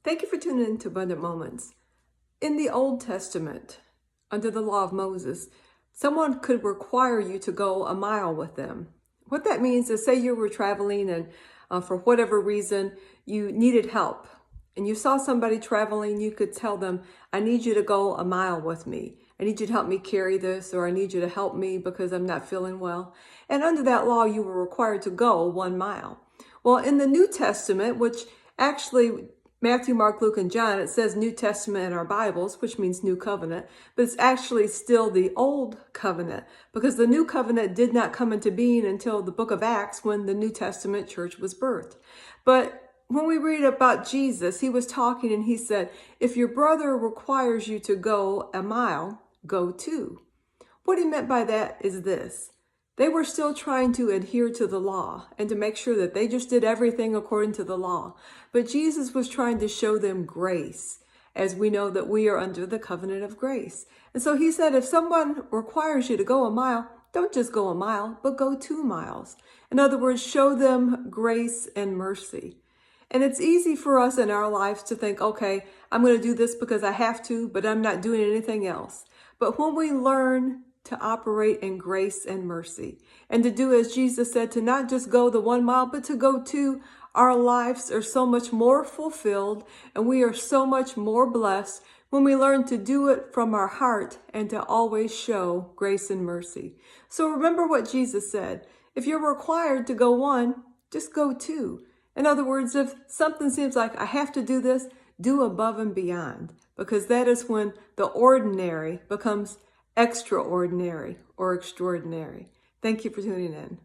Thank you for tuning in to Abundant Moments. In the Old Testament, under the law of Moses, someone could require you to go a mile with them. What that means is, say you were traveling and for whatever reason you needed help and you saw somebody traveling, you could tell them, I need you to go a mile with me. I need you to help me carry this, or I need you to help me because I'm not feeling well. And under that law, you were required to go 1 mile. Well, in the New Testament, which actually Matthew, Mark, Luke, and John, it says New Testament in our Bibles, which means New Covenant, but it's actually still the Old Covenant because the New Covenant did not come into being until the book of Acts when the New Testament church was birthed. But when we read about Jesus, he was talking and he said, if your brother requires you to go a mile, go 2. What he meant by that is this. They were still trying to adhere to the law and to make sure that they just did everything according to the law. But Jesus was trying to show them grace, as we know that we are under the covenant of grace. And so he said, if someone requires you to go a mile, don't just go a mile, but go 2 miles. In other words, show them grace and mercy. And it's easy for us in our lives to think, okay, I'm going to do this because I have to, but I'm not doing anything else. But when we learn to operate in grace and mercy and to do as Jesus said, to not just go the 1 mile, but to go 2, our lives are so much more fulfilled and we are so much more blessed when we learn to do it from our heart and to always show grace and mercy. So remember what Jesus said. If you're required to go 1, just go 2. In other words, if something seems like I have to do this, do above and beyond, because that is when the ordinary becomes extraordinary or extraordinary. Thank you for tuning in.